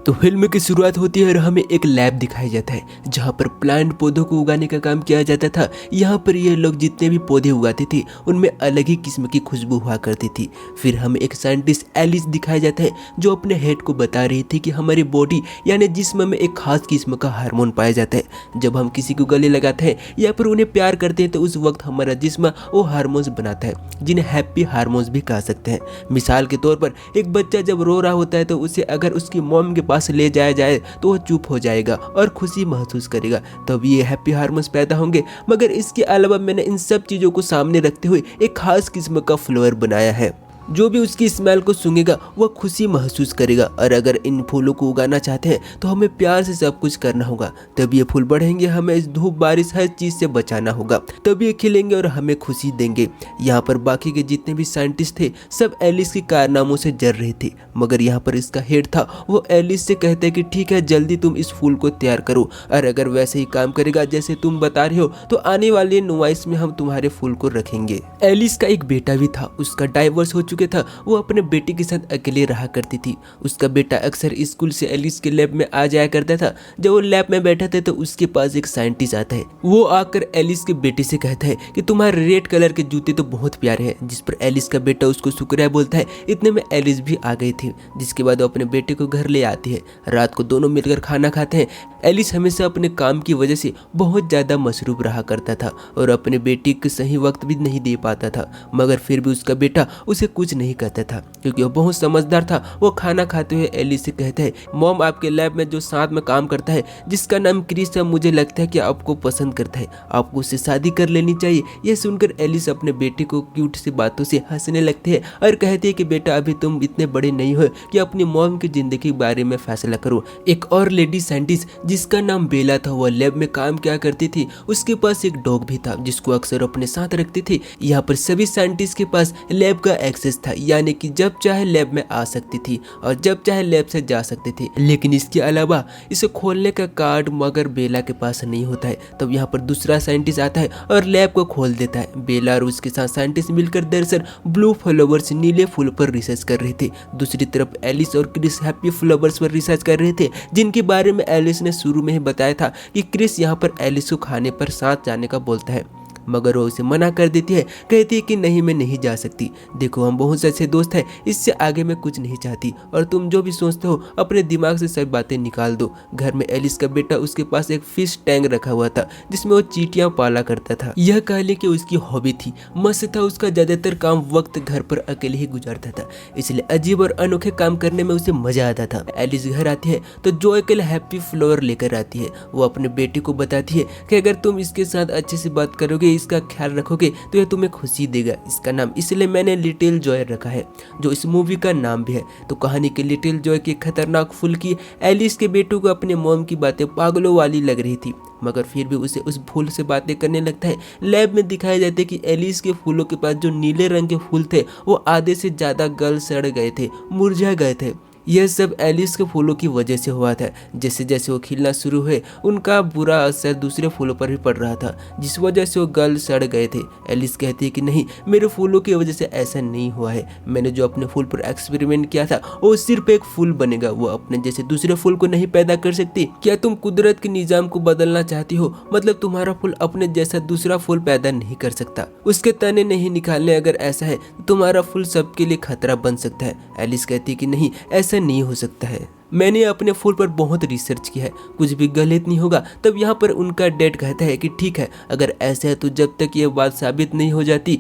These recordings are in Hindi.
तो फिल्म की शुरुआत होती है और हमें एक लैब दिखाया जाता है जहाँ पर प्लांट पौधों को उगाने का काम किया जाता था। यहाँ पर ये लोग जितने भी पौधे उगाते थे उनमें अलग ही किस्म की खुशबू हुआ करती थी। फिर हमें एक साइंटिस्ट एलिस दिखाया जाता है जो अपने हेड को बता रही थी कि हमारी बॉडी यानी जिस्म में एक खास किस्म का हार्मोन पाया जाता है। जब हम किसी को गले लगाते हैं या फिर उन्हें प्यार करते हैं तो उस वक्त हमारा जिस्म वो हार्मोन्स बनाता है जिन्हें हैप्पी हार्मोन्स भी कह सकते हैं। मिसाल के तौर पर एक बच्चा जब रो रहा होता है तो उसे अगर उसकी मॉम के पास ले जाया जाए तो वह चुप हो जाएगा और खुशी महसूस करेगा, तब ये हैप्पी हार्मोन्स पैदा होंगे। मगर इसके अलावा मैंने इन सब चीज़ों को सामने रखते हुए एक खास किस्म का फ्लेवर बनाया है। जो भी उसकी स्मेल को सूंघेगा वह खुशी महसूस करेगा। और अगर इन फूलों को उगाना चाहते हैं तो हमें प्यार से सब कुछ करना होगा, तब ये फूल बढ़ेंगे। हमें इस धूप बारिश हर चीज़ से बचाना होगा, तब ये खिलेंगे और हमें खुशी देंगे। यहाँ पर बाकी के जितने भी साइंटिस्ट थे सब एलिस के कारनामों से जर रहे थे, मगर यहाँ पर इसका हेड था वो एलिस से कहते कि ठीक है जल्दी तुम इस फूल को तैयार करो, और अगर वैसे ही काम करेगा जैसे तुम बता रहे हो तो आने वाले नुमाइश में हम तुम्हारे फूल को रखेंगे। एलिस का एक बेटा भी था, उसका डाइवोर्स हो चुका था। वो अपने बेटे के साथ अकेले रहा करती थी। उसका बेटा अक्सर स्कूल से एलिस के लैब में आ जाया करता था। जब वो लैब में बैठा था तो उसके पास एक साइंटिस्ट आता है। वो आकर एलिस के बेटे से कहता है कि तुम्हारे रेड कलर के जूते तो बहुत प्यारे हैं, जिस पर एलिस का बेटा उसको शुक्रिया बोलता है। इतने में एलिस भी आ गई थी, जिसके बाद वो अपने बेटे को घर ले आती है। रात को दोनों मिलकर खाना खाते हैं। एलिस हमेशा अपने काम की वजह से बहुत ज़्यादा मसरूफ रहा करता था और अपने बेटी को सही वक्त भी नहीं दे पाता था, मगर फिर भी उसका बेटा उसे कुछ नहीं कहता था क्योंकि वो बहुत समझदार था। वो खाना खाते हुए एलिस से कहता है, मॉम आपके लैब में जो साथ में काम करता है जिसका नाम क्रिस है, मुझे लगता है कि आपको पसंद करता है, आपको उससे शादी कर लेनी चाहिए। यह सुनकर एलिस अपने बेटे को क्यूट सी बातों से हंसने लगती है और कहती है कि बेटा अभी तुम इतने बड़े नहीं हो कि अपनी मॉम की जिंदगी के बारे में फैसला करो। एक और लेडी साइंटिस्ट जिसका नाम बेला था वह लैब में काम किया करती थी। उसके पास एक डॉग भी था जिसको अक्सर अपने साथ रखती थी। यहाँ पर सभी साइंटिस्ट के पास लैब का एक्सेस था, यानी कि जब चाहे लैब में आ सकती थी और जब चाहे लैब से जा सकती थी। लेकिन इसके अलावा इसे खोलने का कार्ड मगर बेला के पास नहीं होता है। तब यहाँ पर दूसरा साइंटिस्ट आता है और लैब को खोल देता है। बेला और उसके साथ साइंटिस्ट मिलकर दरअसल ब्लू फ्लावर्स नीले फूल पर रिसर्च कर रहे थे। दूसरी तरफ एलिस और क्रिस हैप्पी फ्लावर्स पर रिसर्च कर रहे थे, जिनके बारे में एलिस ने शुरू में ही बताया था कि क्रिस यहाँ पर एलिस को खाने पर साथ जाने का बोलता है, मगर वो उसे मना कर देती है। कहती है कि नहीं मैं नहीं जा सकती, देखो हम बहुत अच्छे दोस्त हैं, इससे आगे मैं कुछ नहीं चाहती और तुम जो भी सोचते हो अपने दिमाग से सब बातें निकाल दो। घर में एलिस का बेटा उसके पास एक फिश टैंक रखा हुआ था जिसमें वो चींटियां पाला करता था। यह कह ले कि उसकी हॉबी थी, मस्त था। उसका ज्यादातर काम वक्त घर पर अकेले ही गुजारता था, इसलिए अजीब और अनोखे काम करने में उसे मजा आता था। एलिस घर आती है तो जॉय के लिए हैप्पी फ्लावर लेकर आती है। वो अपने बेटे को बताती है कि अगर तुम इसके साथ अच्छे से बात करोगे, इसका ख्याल रखोगे तो यह तुम्हें खुशी देगा। इसका नाम इसलिए मैंने लिटिल जॉय रखा है, जो इस मूवी का नाम भी है। तो कहानी के लिटिल जॉय के खतरनाक फूल की एलिस के बेटों को अपने मॉम की बातें पागलों वाली लग रही थी, मगर फिर भी उसे उस फूल से बातें करने लगता है। लैब में दिखाया जाता है कि एलिस के फूलों के पास जो नीले रंग के फूल थे वो आधे से ज्यादा गल सड़ गए थे, मुरझा गए थे। यह सब एलिस के फूलों की वजह से हुआ था। जैसे जैसे वो खिलना शुरू हुए उनका बुरा असर दूसरे फूलों पर भी पड़ रहा था, जिस वजह से वो गल सड़ गए थे। एलिस कहती है कि नहीं, मेरे फूलों की वजह से ऐसा नहीं हुआ है। मैंने जो अपने फूल पर एक्सपेरिमेंट किया था वो सिर्फ एक फूल बनेगा, वो अपने जैसे दूसरे फूल को नहीं पैदा कर सकती। क्या तुम कुदरत के निजाम को बदलना चाहती हो? मतलब तुम्हारा फूल अपने जैसा दूसरा फूल पैदा नहीं कर सकता, उसके तने नहीं निकालने। अगर ऐसा है तो तुम्हारा फूल सबके लिए खतरा बन सकता है। एलिस कहती है कि नहीं, ऐसा नहीं हो सकता है, मैंने अपने फूल पर बहुत रिसर्च किया है, कुछ भी गलत नहीं होगा। तब यहाँ पर उनका डैड कहता है कि ठीक है, अगर ऐसा है तो जब तक ये बात साबित नहीं हो जाती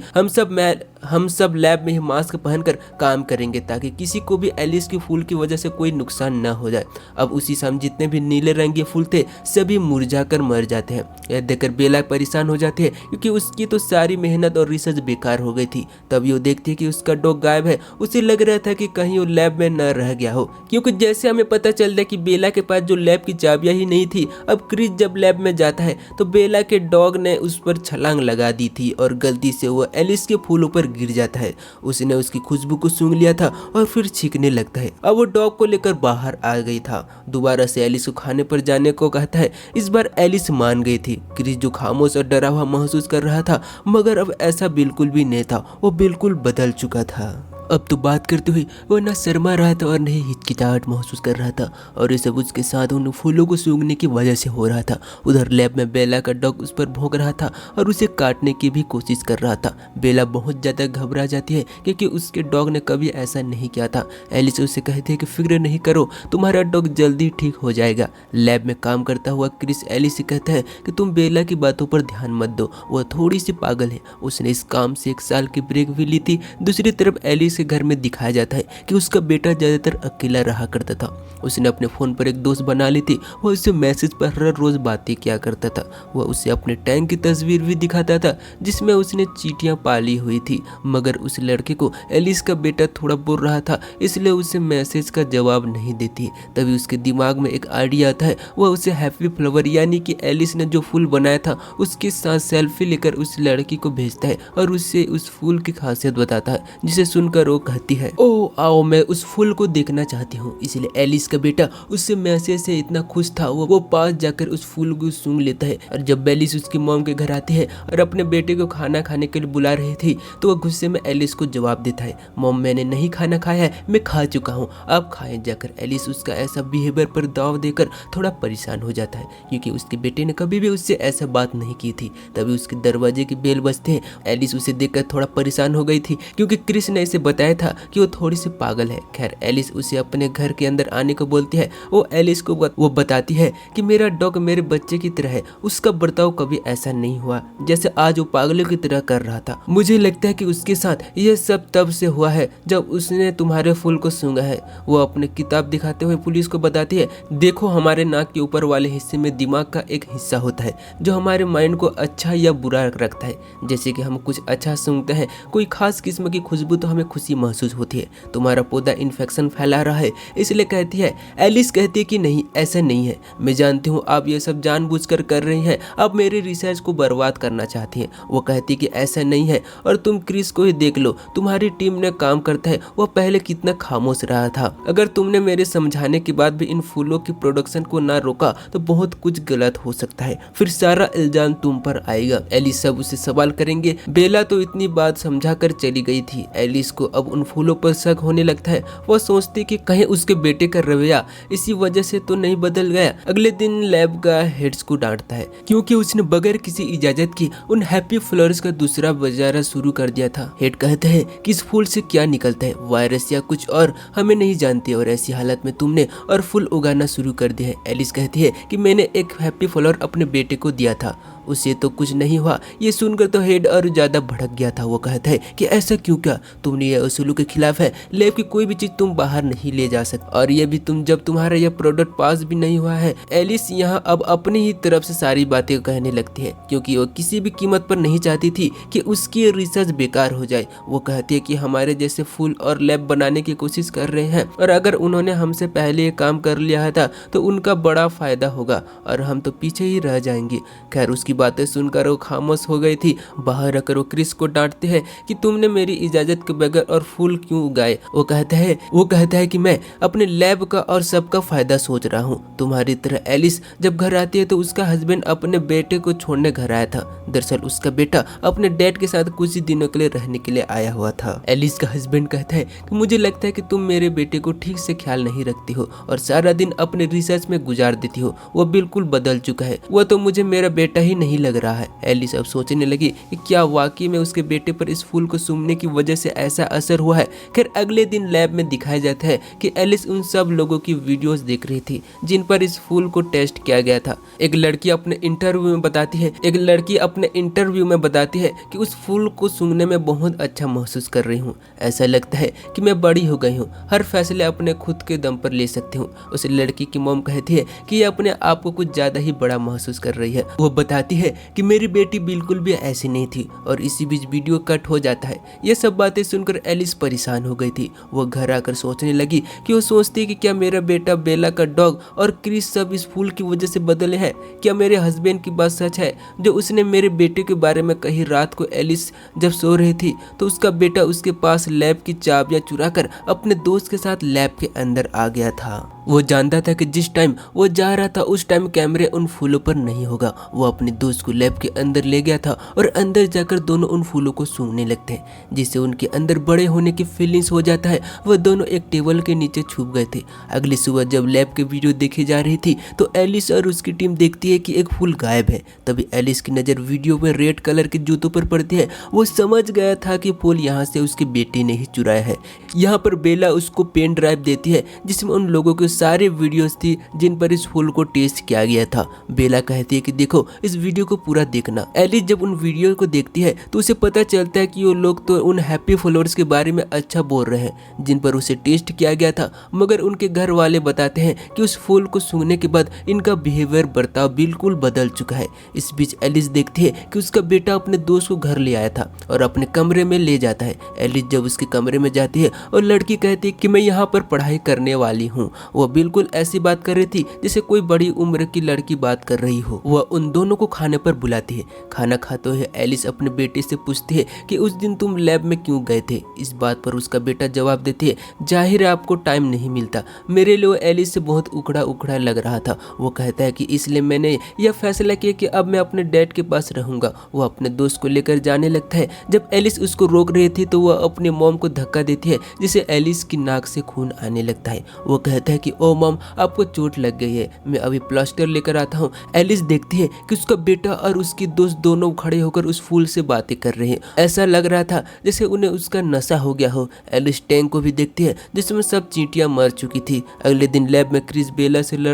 हम सब लैब में ही मास्क पहनकर काम करेंगे ताकि किसी को भी एलिस के फूल की वजह से कोई नुकसान न हो जाए। अब उसी समय जितने भी नीले रंग के फूल थे सभी मुरझाकर मर जाते हैं। यह देखकर बेला परेशान हो जाती है क्योंकि उसकी तो सारी मेहनत और रिसर्च बेकार हो गई थी। तभी वो देखती है कि उसका डॉग गायब है। उसे लग रहा था कि कहीं वो लैब में न रह गया हो, क्योंकि जैसे हमें पता चलता है कि बेला के पास जो लैब की चाबियां ही नहीं थी। अब क्रिस जब लैब में जाता है तो बेला के डॉग ने उस पर छलांग लगा दी थी और गलती से वो एलिस के फूलों पर गिर जाता है। उसने उसकी खुशबू को सूंघ लिया था और फिर छींकने लगता है। अब वो डॉग को लेकर बाहर आ गई था। दोबारा से एलिस को खाने पर जाने को कहता है। इस बार एलिस मान गई थी। क्रिस जो खामोश और डरा हुआ महसूस कर रहा था, मगर अब ऐसा बिल्कुल भी नहीं था, वो बिल्कुल बदल चुका था। अब तो बात करते हुए वो ना शर्मा रहा था और न ही हिचकिचाहट महसूस कर रहा था, और ये सब उसके साथ उन फूलों को सूंघने की वजह से हो रहा था। उधर लैब में बेला का डॉग उस पर भौंक रहा था और उसे काटने की भी कोशिश कर रहा था। बेला बहुत ज़्यादा घबरा जाती है क्योंकि उसके डॉग ने कभी ऐसा नहीं किया था। एलिस उसे कहती है कि फिक्र नहीं करो, तुम्हारा डॉग जल्दी ठीक हो जाएगा। लैब में काम करता हुआ क्रिस एलिस से कहता है कि तुम बेला की बातों पर ध्यान मत दो, वह थोड़ी सी पागल है। उसने इस काम से 1 साल की ब्रेक भी ली थी। दूसरी तरफ एलिस के घर में दिखाया जाता है कि उसका बेटा ज़्यादातर अकेला रहा करता था। उसने अपने फ़ोन पर एक दोस्त बना ली थी। वह उससे मैसेज पर हर रोज़ बातें किया करता था। वह उसे अपने टैंक की तस्वीर भी दिखाता था जिसमें उसने चींटियां पाली हुई थी। मगर उस लड़के को एलिस का बेटा थोड़ा बोल रहा था, इसलिए उसे मैसेज का जवाब नहीं देती। तभी उसके दिमाग में एक आइडिया आता है। वह उसे हैप्पी फ्लावर यानी कि एलिस ने जो फूल बनाया था उसके साथ सेल्फी लेकर उस लड़की को भेजता है और उससे उस फूल की खासियत बताता है, जिसे सुनकर वो कहती है, ओ आओ, मैं उस फूल को देखना चाहती हूँ। इसलिए एलिस का बेटा उससे मैसेज से इतना खुश था वो पास जाकर उस फूल को सूंघ लेता है। और जब एलिस उसकी मॉम के घर आती है और अपने बेटे को खाना खाने के लिए बुला रही थी तो वह गुस्से में एलिस को जवाब देता है, मॉम मैंने नहीं खाना खाया है, मैं खा चुका हूँ, आप खाएं जाकर। एलिस उसका ऐसा बिहेवियर पर दाव देकर थोड़ा परेशान हो जाता है क्योंकि उसके बेटे ने कभी भी उससे ऐसा बात नहीं की थी। तभी उसके दरवाजे की बेल बजते हैं। एलिस उसे देखकर थोड़ा परेशान हो गई थी क्योंकि क्रिस ने इसे बताया था कि वो थोड़ी सी पागल है। खैर एलिस उसे अपने घर के अंदर आने को बोलती है। वो एलिस को वो बताती है कि मेरा डॉग मेरे बच्चे की तरह है, उसका बर्ताव कभी ऐसा नहीं हुआ जैसे आज वो पागलों की तरह कर रहा था। मुझे लगता है कि उसके साथ यह सब तब से हुआ है जब उसने तुम्हारे फूल को सूंघा है। वो अपनी किताब दिखाते हुए पुलिस को बताती है, देखो हमारे नाक के ऊपर वाले हिस्से में दिमाग का एक हिस्सा होता है जो हमारे माइंड को अच्छा या बुरा रखता है। जैसे कि हम कुछ अच्छा सूंघते हैं, कोई खास किस्म की खुशबू, तो हमें खुशी महसूस होती है। तुम्हारा पौधा इन्फेक्शन फैला रहा है इसलिए कहती है। एलिस कहती है कि नहीं, ऐसा नहीं है, मैं जानती हूँ आप ये सब जानबूझकर कर रही हैं, आप मेरी रिसर्च को बर्बाद करना चाहती हैं। वो कहती है कि ऐसा नहीं है, और तुम क्रिस को ही देख लो, तुम्हारी टीम ने काम करता है, वह पहले कितना खामोश रहा था। अगर तुमने मेरे समझाने के बाद भी इन फूलों की प्रोडक्शन को ना रोका तो बहुत कुछ गलत हो सकता है, फिर सारा इल्जाम तुम पर आएगा। एलिस सब उसे सवाल करेंगे। बेला तो इतनी बात समझा कर चली गई थी। एलिस को अब उन फूलों पर शक होने लगता है। वह सोचती कि कहीं उसके बेटे का रवैया इसी वजह से तो नहीं बदल गया। अगले दिन लैब का हेड्स को डांटता है क्योंकि उसने बगैर किसी इजाजत की उन हैप्पी फ्लावर्स का दूसरा बाजारा शुरू कर दिया था। हेड कहता है कि इस फूल से क्या निकलता है, वायरस या कुछ और, हमें नहीं जानते, और ऐसी हालत में तुमने और फूल उगाना शुरू कर दिया है। एलिस कहती है कि मैंने एक हैप्पी फ्लावर अपने बेटे को दिया था, उसे तो कुछ नहीं हुआ। ये सुनकर तो हेड और ज्यादा भड़क गया था। वो कहता है कि ऐसा क्यों क्या, तुमने ये उसूलों के खिलाफ है, लैब की कोई भी चीज तुम बाहर नहीं ले जा सकते, और ये भी तुम जब तुम्हारा यह प्रोडक्ट पास भी नहीं हुआ है। एलिस यहाँ अब अपनी ही तरफ से सारी बातें कहने लगती है क्योंकि वो किसी भी कीमत पर नहीं चाहती थी कि उसकी रिसर्च बेकार हो जाए। वो कहती है कि हमारे जैसे फूल और लैब बनाने की कोशिश कर रहे हैं, और अगर उन्होंने हमसे पहले ये काम कर लिया था तो उनका बड़ा फायदा होगा और हम तो पीछे ही रह जाएंगे। खैर उसकी बातें सुनकर वो खामोश हो गई थी। बाहर आकर वो क्रिस को डांटते हैं कि तुमने मेरी इजाजत के बगैर और फूल क्यों उगाए। वो कहता है कि मैं अपने लैब का और सबका फायदा सोच रहा हूँ। तुम्हारी तरह एलिस जब घर आती है तो उसका हस्बैंड अपने बेटे को छोड़ने घर आया था। दरअसल उसका बेटा अपने डैड के साथ कुछ ही दिनों के लिए रहने के लिए आया हुआ था। एलिस का हस्बैंड कहता है कि मुझे लगता है कि तुम मेरे बेटे को ठीक से ख्याल नहीं रखती हो और सारा दिन अपने रिसर्च में गुजार देती हो। वो बिल्कुल बदल चुका है, वो तो मुझे मेरा बेटा ही नहीं लग रहा है। एलिस अब सोचने लगी कि क्या वाकई में उसके बेटे पर इस फूल को सूंघने की वजह से ऐसा असर हुआ है। खैर अगले दिन लैब में दिखाया जाता है कि एलिस उन सब लोगों की वीडियोस देख रही थी जिन पर इस फूल को टेस्ट किया गया था। एक लड़की अपने इंटरव्यू में बताती है कि उस फूल को सूंघने में बहुत अच्छा महसूस कर रही हूँ। ऐसा लगता है कि मैं बड़ी हो गई हूँ, हर फैसले अपने खुद के दम पर ले सकती हूँ। उस लड़की की मॉम कहती है कि ये अपने आप को कुछ ज्यादा ही बड़ा महसूस कर रही है। वो बताती है कि मेरी बेटी बिल्कुल भी ऐसी नहीं थी, और इसी बीच वीडियो कट हो जाता है। ये सब बातें सुनकर एलिस परेशान हो गई थी। वो घर आकर सोचने लगी कि वो सोचती कि क्या मेरा बेटा, बेला का डॉग और क्रिस सब इस फूल की वजह से बदले हैं। क्या मेरे हस्बैंड की बात सच है जो उसने मेरे बेटे के बारे में कही। रात को एलिस जब सो रही थी तो उसका बेटा उसके पास लैब की चाबियां चुराकर अपने दोस्त के साथ लैब के अंदर आ गया था। वो जानता था कि जिस टाइम वो जा रहा था उस टाइम कैमरे उन फूलों पर नहीं होगा। वो अपने दोस्त को लैब के अंदर ले गया था और अंदर जाकर दोनों उन फूलों को सूंघने लगते हैं, जिससे उनके अंदर बड़े होने की फीलिंग्स हो जाता है। वो दोनों एक टेबल के नीचे छुप गए थे। अगली सुबह जब लैब के वीडियो देखी जा रही थी तो एलिस और उसकी टीम देखती है कि एक फूल गायब है। तभी एलिस की नज़र वीडियो में रेड कलर के जूतों पर पड़ती है। वो समझ गया था कि फूल यहाँ से उसकी बेटी ने ही चुराया है। यहाँ पर बेला उसको पेन ड्राइव देती है जिसमें उन लोगों के सारे वीडियोस थी जिन पर इस फूल को टेस्ट किया गया था। बेला कहती है कि देखो इस वीडियो को पूरा देखना। एलिस जब उन वीडियो को देखती है तो उसे पता चलता है कि वो लोग तो उन हैप्पी फ्लावर्स के बारे में अच्छा बोल रहे हैं जिन पर उसे टेस्ट किया गया था, मगर उनके घर वाले बताते हैं कि उस फूल को सूंघने के बाद इनका बिहेवियर बर्ताव बिल्कुल बदल चुका है। इस बीच एलिस देखती है कि उसका बेटा अपने दोस्त को घर ले आया था और अपने कमरे में ले जाता है। एलिस जब उसके कमरे में जाती है और लड़की कहती है कि मैं यहाँ पर पढ़ाई करने वाली हूँ। वह बिल्कुल ऐसी बात कर रही थी जैसे कोई बड़ी उम्र की लड़की बात कर रही हो। वह उन दोनों को खाने पर बुलाती है। खाना खाते हुए एलिस अपने बेटे से पूछती है कि उस दिन तुम लैब में क्यों गए थे। इस बात पर उसका बेटा जवाब देती है, जाहिर है आपको टाइम नहीं मिलता। मेरे लिए एलिस से बहुत उखड़ा उखड़ा लग रहा था। वो कहता है कि इसलिए मैंने यह फैसला किया कि अब मैं अपने डैड के पास रहूंगा। वो अपने दोस्त को लेकर जाने लगता है। जब एलिस उसको रोक रही थी तो वह अपने मॉम को धक्का देती है जिससे एलिस की नाक से खून आने लगता है। वो कहता है कि ओ मॉम आपको चोट लग गई है, मैं अभी प्लास्टर लेकर आता हूँ। एलिस देखती है कि उसका बेटा और उसकी दोस्त दोनों खड़े होकर उस फूल से बातें कर रहे हैं। ऐसा लग रहा था जैसे उन्हें उसका नशा हो गया हो। एलिस टैंक को भी देखती है जिसमें सब चींटियां मर चुकी थी। अगले दिन लैब में क्रिस बेला से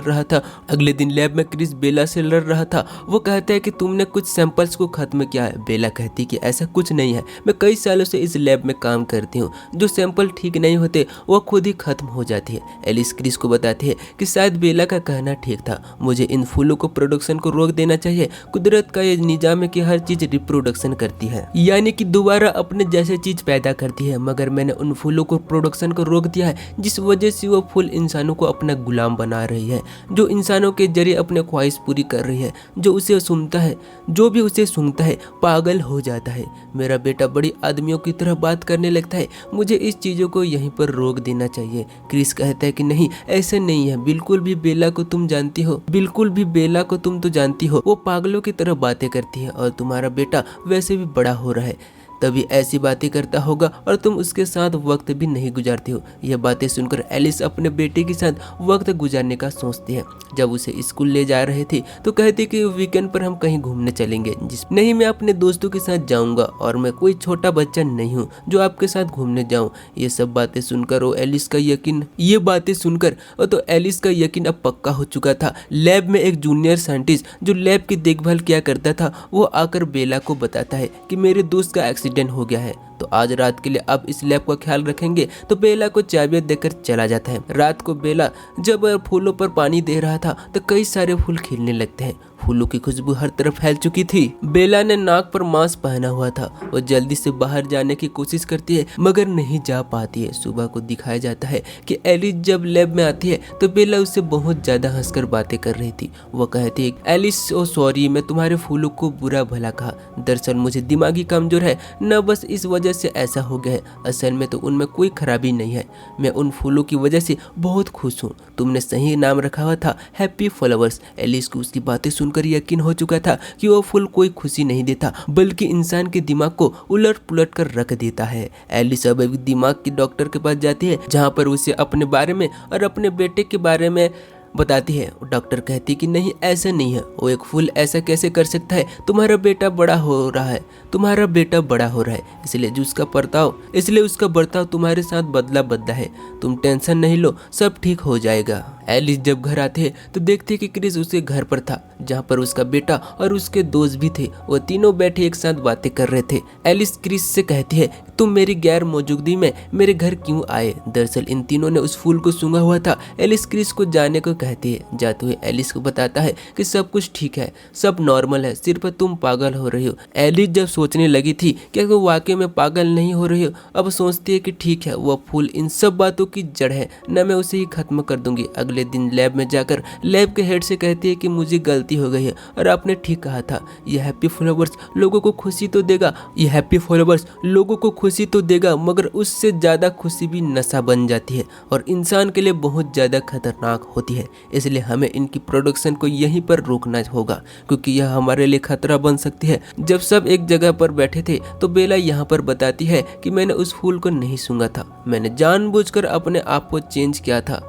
लड़ रहा था। वो कहता है कि तुमने कुछ सैंपल्स को खत्म किया है। बेला कहती कि ऐसा कुछ नहीं है, मैं कई सालों से इस लैब में काम करती हूँ। जो सैंपल ठीक नहीं होते वो खुद ही खत्म हो जाती है। एलिस क्रिस को बताती है कि शायद बेला का कहना ठीक था, मुझे इन फूलों को प्रोडक्शन को रोक देना चाहिए। कुदरत का ये निजाम है कि हर चीज रिप्रोडक्शन करती है, यानी कि दोबारा अपने जैसे चीज पैदा करती है, मगर मैंने उन फूलों को प्रोडक्शन को रोक दिया है जिस वजह से वो फूल इंसानों को अपना गुलाम बना रही है, जो इंसानों के जरिए अपने ख्वाहिश पूरी कर रही है। जो भी उसे सुनता है पागल हो जाता है। मेरा बेटा बड़ी आदमियों की तरह बात करने लगता है, मुझे इस चीजों को यहीं पर रोक देना चाहिए। क्रिस कहता है कि नहीं ऐसा नहीं है, बिल्कुल भी बेला को तुम तो जानती हो, वो पागलों की तरह बातें करती है और तुम्हारा बेटा वैसे भी बड़ा हो रहा है, तभी ऐसी बातें करता होगा और तुम उसके साथ वक्त भी नहीं गुजारती हो। यह बातें सुनकर एलिस अपने बेटे के साथ वक्त गुजारने का सोचती है। जब उसे स्कूल ले जा रहे थे तो कहती कि वीकेंड पर हम कहीं घूमने चलेंगे। नहीं, मैं अपने दोस्तों के साथ जाऊंगा और मैं कोई छोटा बच्चा नहीं हूँ जो आपके साथ घूमने जाऊं। ये बातें सुनकर एलिस का यकीन अब पक्का हो चुका था। लैब में एक जूनियर साइंटिस्ट जो लैब की देखभाल किया करता था वो आकर बेला को बताता है कि मेरे दोस्त का एक्सीडेंट हो गया है, तो आज रात के लिए आप इस लैब का ख्याल रखेंगे। तो बेला को चाबियां देकर चला जाता है। रात को बेला जब फूलों पर पानी दे रहा था तो कई सारे फूल खिलने लगते हैं। फूलों की खुशबू हर तरफ फैल चुकी थी। बेला ने नाक पर मास्क पहना हुआ था। वो जल्दी से बाहर जाने की कोशिश करती है मगर नहीं जा पाती है। सुबह को दिखाया जाता है कि एलिस जब लैब में आती है तो बेला उससे बहुत ज्यादा हंसकर बातें कर रही थी। वो कहती है, एलिस ओ सॉरी, मैं तुम्हारे फूलों को बुरा भला कहा। दरअसल मुझे दिमागी कमजोर है न, बस इस वजह से ऐसा हो गया है। असल में तो उनमें कोई खराबी नहीं है। मैं उन फूलों की वजह से बहुत खुश हूँ। तुमने सही नाम रखा हुआ था, हैप्पी फ्लावर्स। एलिस को उसकी बातें सुनकर यकीन हो चुका था कि वो फूल कोई खुशी नहीं देता बल्कि इंसान के दिमाग को उलट पुलट कर रख देता है। एलिस अब एक दिमाग के डॉक्टर के पास जाती है जहाँ पर उसे अपने बारे में और अपने बेटे के बारे में बताती है। डॉक्टर कहती कि नहीं ऐसा नहीं है, वो एक फूल ऐसा कैसे कर सकता है। तुम्हारा बेटा बड़ा हो रहा है इसलिए उसका बर्ताव तुम्हारे साथ बदला है। तुम टेंशन नहीं लो, सब ठीक हो जाएगा। एलिस जब घर आते हैं तो देखते कि क्रिस उसके घर पर था जहाँ पर उसका बेटा और उसके दोस्त भी थे। वो तीनों बैठे एक साथ बातें कर रहे थे। एलिस क्रिस से कहती है, तुम मेरी गैर मौजूदगी में मेरे घर क्यों आए। दरअसल इन तीनों ने उस फूल को सूंघा हुआ था। एलिस क्रिस को जाने को कहती है। जाते हुए एलिस को बताता है कि सब कुछ ठीक है, सब नॉर्मल है, सिर्फ तुम पागल हो रही हो। एलिस जब सोचने लगी थी कि वो वाकई में पागल नहीं हो रही हो, अब सोचती है कि ठीक है, वह फूल इन सब बातों की जड़ है, न मैं उसे ही खत्म कर दूंगी। अगले दिन लैब में जाकर लैब के हेड से कहती है कि मुझे गलती हो गई है और आपने ठीक कहा था, ये हैप्पी फ्लावर्स लोगों को खुशी तो देगा, ये हैप्पी फ्लावर्स लोगों को खुशी तो देगा मगर उससे ज़्यादा खुशी भी नशा बन जाती है और इंसान के लिए बहुत ज़्यादा खतरनाक होती है। इसलिए हमें इनकी प्रोडक्शन को यहीं पर रोकना होगा क्योंकि यह हमारे लिए खतरा बन सकती है। जब सब एक जगह पर बैठे थे तो बेला यहाँ पर बताती है कि मैंने उस फूल को नहीं सूंघा था, मैंने जानबूझकर अपने आप को चेंज किया था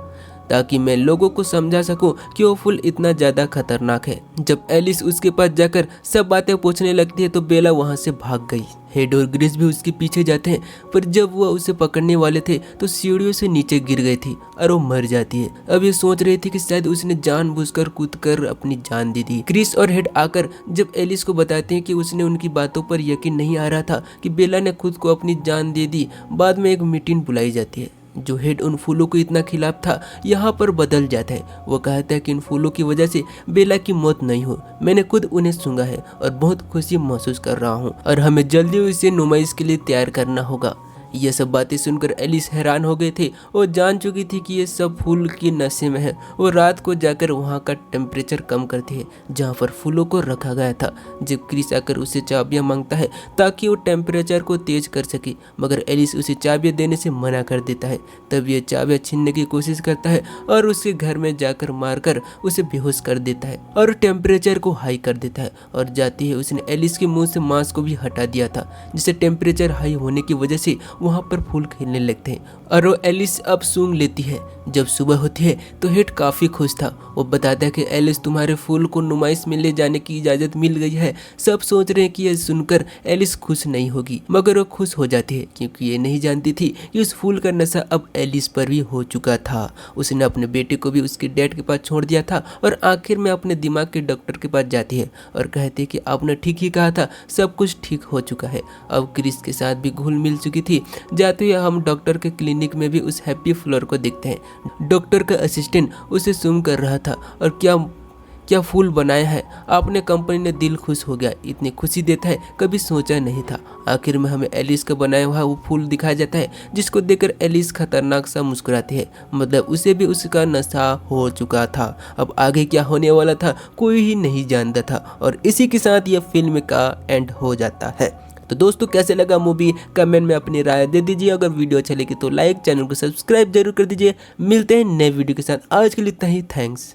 ताकि मैं लोगों को समझा सकूं कि वो फूल इतना ज़्यादा खतरनाक है। जब एलिस उसके पास जाकर सब बातें पूछने लगती है तो बेला वहाँ से भाग गई। हेड और ग्रिस भी उसके पीछे जाते हैं पर जब वह उसे पकड़ने वाले थे तो सीढ़ियों से नीचे गिर गई थी और वो मर जाती है। अब ये सोच रही थी कि शायद उसने जानबूझकर कूदकर अपनी जान दे दी। क्रिस और हेड आकर जब एलिस को बताते हैं कि उसने उनकी बातों पर यकीन नहीं आ रहा था कि बेला ने खुद को अपनी जान दे दी, बाद में एक मीटिंग बुलाई जाती है। जो हेड उन फूलों को इतना खिलाफ था यहाँ पर बदल जाता है। वो कहता है कि इन फूलों की वजह से बेला की मौत नहीं हो, मैंने खुद उन्हें सूंघा है और बहुत खुशी महसूस कर रहा हूँ और हमें जल्दी उसे नुमाइश के लिए तैयार करना होगा। ये सब बातें सुनकर एलिस हैरान हो गए थे। वो जान चुकी थी कि ये सब फूल के नशे में है। वो रात को जाकर वहाँ का टेम्परेचर कम करती है जहाँ पर फूलों को रखा गया था। जब क्रिस आकर उसे चाबियाँ मांगता है ताकि वो टेम्परेचर को तेज कर सके मगर एलिस उसे चाबियाँ देने से मना कर देता है। तब ये चाबियाँ छीनने की कोशिश करता है और उसके घर में जाकर मारकर उसे बेहोश कर देता है और टेम्परेचर को हाई कर देता है। और जाती है उसने एलिस के मुँह से मांस को भी हटा दिया था जिससे टेम्परेचर हाई होने की वजह से वहाँ पर फूल खिलने लगते हैं और वो एलिस अब सूंघ लेती है। जब सुबह होती है तो हेड काफ़ी खुश था। वो बताता है कि एलिस तुम्हारे फूल को नुमाइश में ले जाने की इजाज़त मिल गई है। सब सोच रहे हैं कि यह सुनकर एलिस खुश नहीं होगी मगर वो खुश हो जाती है क्योंकि ये नहीं जानती थी कि उस फूल का नशा अब एलिस पर भी हो चुका था। उसने अपने बेटे को भी उसके डैड के पास छोड़ दिया था और आखिर में अपने दिमाग के डॉक्टर के पास जाती है और कहती है कि आपने ठीक ही कहा था, सब कुछ ठीक हो चुका है। अब क्रिस के साथ भी घुल मिल चुकी थी। जाते हुए हम डॉक्टर के क्लिनिक में भी उस हैप्पी फ्लोर को देखते हैं। डॉक्टर का असिस्टेंट उसे सूम कर रहा था और क्या फूल बनाया है आपने, कंपनी ने दिल खुश हो गया, इतनी खुशी देता है कभी सोचा नहीं था। आखिर में हमें एलिस का बनाया हुआ वो फूल दिखाया जाता है जिसको देखकर एलिस खतरनाक सा मुस्कुराती है, मतलब उसे भी उसका नशा हो चुका था। अब आगे क्या होने वाला था कोई ही नहीं जानता था और इसी के साथ यह फिल्म का एंड हो जाता है। तो दोस्तों कैसे लगा मूवी, कमेंट में अपनी राय दे दीजिए। अगर वीडियो अच्छा लगे तो लाइक, चैनल को सब्सक्राइब जरूर कर दीजिए। मिलते हैं नए वीडियो के साथ, आज के लिए इतना ही, थैंक्स।